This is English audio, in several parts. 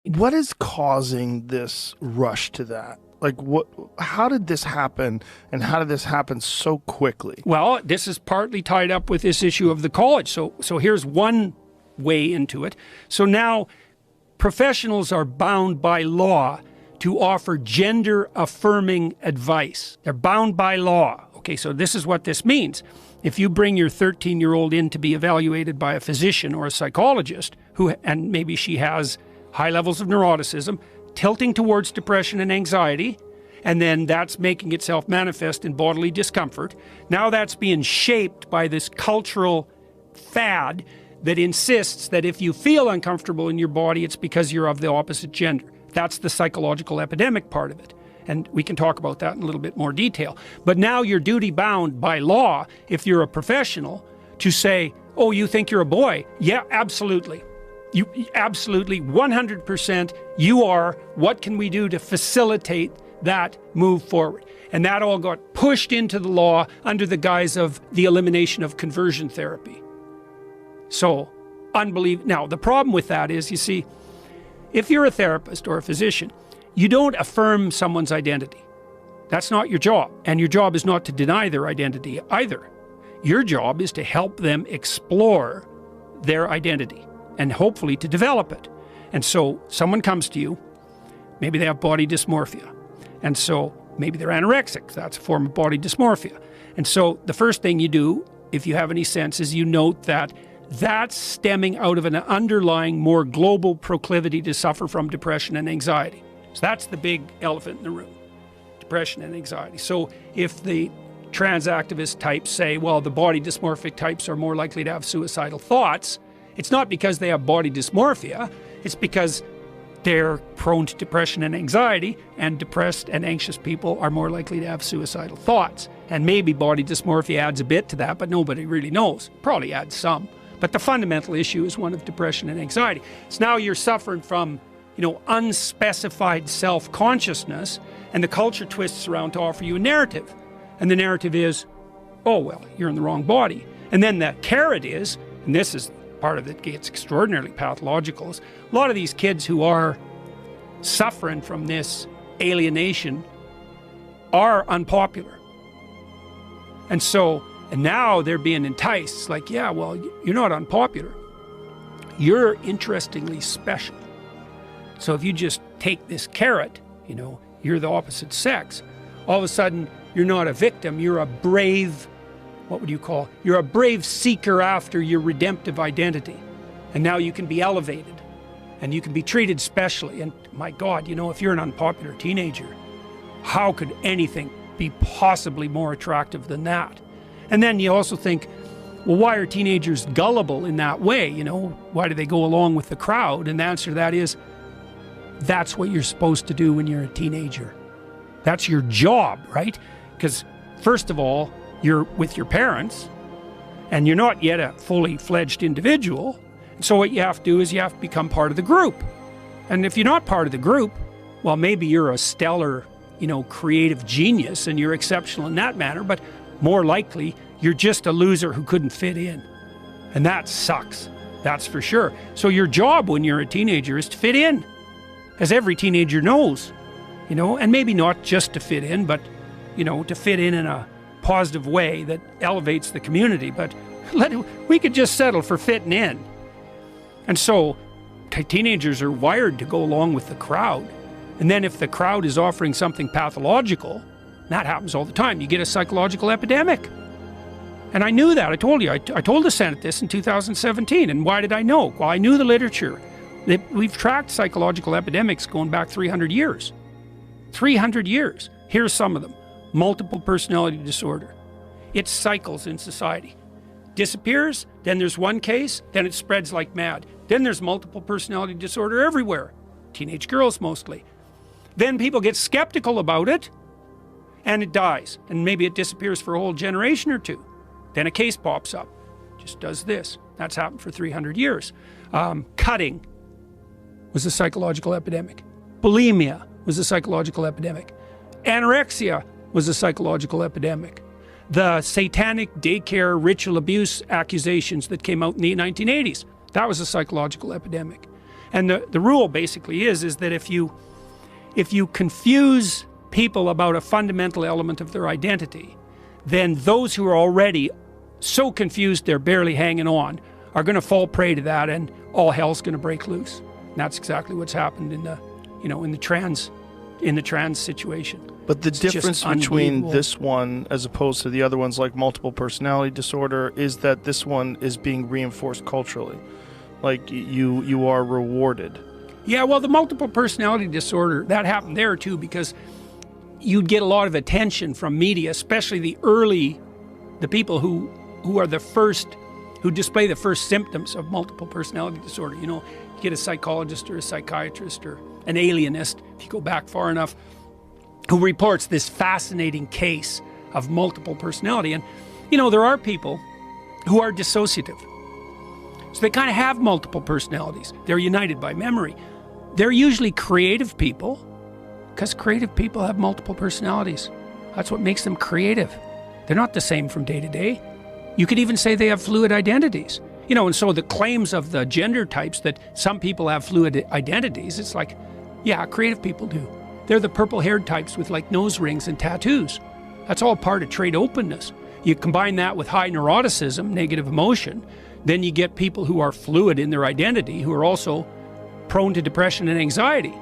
What is causing this rush to that? Like, how did this happen, and how did this happen so quickly? Well, this is partly tied up with this issue of the college. So here's one way into it. So now professionals are bound by law to offer gender-affirming advice. They're bound by law. Okay, so this is what this means. If you bring your 13-year-old in to be evaluated by a physician or a psychologist, and maybe she has high levels of neuroticism, tilting towards depression and anxiety, and then that's making itself manifest in bodily discomfort. Now that's being shaped by this cultural fad that insists that if you feel uncomfortable in your body, it's because you're of the opposite gender. That's the psychological epidemic part of it. And we can talk about that in a little bit more detail. But now you're duty bound by law, if you're a professional, to say, oh, you think you're a boy? Yeah, absolutely. You absolutely, 100%, you are. What can we do to facilitate that move forward? And that all got pushed into the law under the guise of the elimination of conversion therapy. So, unbelievable. Now, the problem with that is, you see, if you're a therapist or a physician, you don't affirm someone's identity. That's not your job. And your job is not to deny their identity either. Your job is to help them explore their identity and hopefully to develop it. And so someone comes to you, maybe they have body dysmorphia. And so maybe they're anorexic. That's a form of body dysmorphia. And so the first thing you do, if you have any sense, is you note that that's stemming out of an underlying, more global proclivity to suffer from depression and anxiety. So that's the big elephant in the room, depression and anxiety. So if the trans activist types say, well, the body dysmorphic types are more likely to have suicidal thoughts, it's not because they have body dysmorphia, it's because they're prone to depression and anxiety, and depressed and anxious people are more likely to have suicidal thoughts. And maybe body dysmorphia adds a bit to that, but nobody really knows. Probably adds some. But the fundamental issue is one of depression and anxiety. So now you're suffering from, unspecified self-consciousness, and the culture twists around to offer you a narrative. And the narrative is, oh, well, you're in the wrong body. And then the carrot is, and this is part of it gets extraordinarily pathological, is a lot of these kids who are suffering from this alienation are unpopular. And now they're being enticed. It's like, yeah, well, you're not unpopular. You're interestingly special. So if you just take this carrot, you're the opposite sex, all of a sudden you're not a victim, you're a brave, you're a brave seeker after your redemptive identity. And now you can be elevated and you can be treated specially. And my God, if you're an unpopular teenager, how could anything be possibly more attractive than that? And then you also think, well, why are teenagers gullible in that way? Why do they go along with the crowd? And the answer to that is, that's what you're supposed to do when you're a teenager. That's your job, right? Because first of all, you're with your parents and you're not yet a fully fledged individual. So what you have to do is you have to become part of the group. And if you're not part of the group, well, maybe you're a stellar, creative genius and you're exceptional in that manner, but more likely you're just a loser who couldn't fit in. And that sucks, that's for sure. So your job when you're a teenager is to fit in, as every teenager knows, and maybe not just to fit in, but, to fit in a positive way that elevates the community. But we could just settle for fitting in. And so teenagers are wired to go along with the crowd. And then if the crowd is offering something pathological, that happens all the time, you get a psychological epidemic. And I knew that. I told you. I told the Senate this in 2017. And why did I know? Well, I knew the literature. We've tracked psychological epidemics going back 300 years. 300 years. Here's some of them. Multiple personality disorder. It cycles in society. Disappears, then there's one case, then it spreads like mad. Then there's multiple personality disorder everywhere. Teenage girls mostly. Then people get skeptical about it, and it dies. And maybe it disappears for a whole generation or two. Then a case pops up. Just does this. That's happened for 300 years. Cutting was a psychological epidemic. Bulimia was a psychological epidemic. Anorexia was a psychological epidemic. The satanic daycare ritual abuse accusations that came out in the 1980s, that was a psychological epidemic. And the rule basically is that if you confuse people about a fundamental element of their identity, then those who are already so confused they're barely hanging on are going to fall prey to that, and all hell's going to break loose. And that's exactly what's happened in the trans situation. But the It's difference just between unbelievable. this one as opposed to the other ones like multiple personality disorder is that this one is being reinforced culturally. Like you are rewarded. Yeah, well, the multiple personality disorder, that happened there too, because you'd get a lot of attention from media, especially the people who are the first, who display the first symptoms of multiple personality disorder. You get a psychologist or a psychiatrist or an alienist, if you go back far enough, who reports this fascinating case of multiple personality. And, there are people who are dissociative. So they kind of have multiple personalities. They're united by memory. They're usually creative people, because creative people have multiple personalities. That's what makes them creative. They're not the same from day to day. You could even say they have fluid identities. And so the claims of the gender types that some people have fluid identities, it's like, yeah, creative people do. They're the purple-haired types with like nose rings and tattoos. That's all part of trait openness. You combine that with high neuroticism, negative emotion, then you get people who are fluid in their identity, who are also prone to depression and anxiety.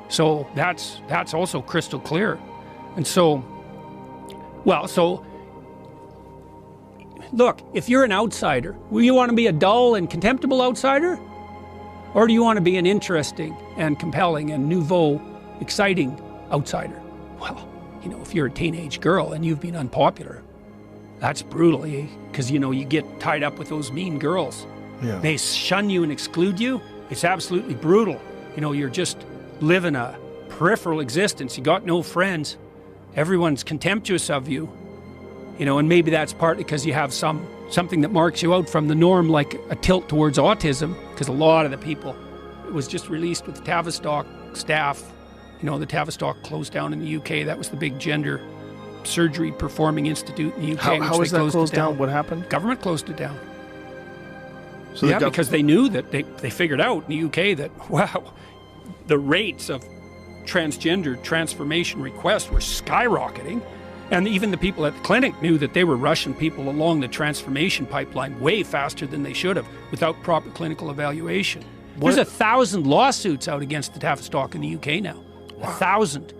So that's also crystal clear. And so, look, if you're an outsider, will you want to be a dull and contemptible outsider? Or do you want to be an interesting and compelling and nouveau, exciting outsider? Well, if you're a teenage girl and you've been unpopular, that's brutal, because, you get tied up with those mean girls. Yeah. They shun you and exclude you. It's absolutely brutal. You're just living a peripheral existence. You got no friends. Everyone's contemptuous of you. And maybe that's partly because you have something that marks you out from the norm, like a tilt towards autism, because a lot of the people, it was just released with the Tavistock staff. The Tavistock closed down in the UK. That was the big gender surgery performing institute in the UK. How is that closed down? What happened? Government closed it down. So Yeah, because they knew that they figured out in the UK that, wow, the rates of transgender transformation requests were skyrocketing. And even the people at the clinic knew that they were rushing people along the transformation pipeline way faster than they should have without proper clinical evaluation. There's 1,000 lawsuits out against the Tavistock in the UK now. 1,000.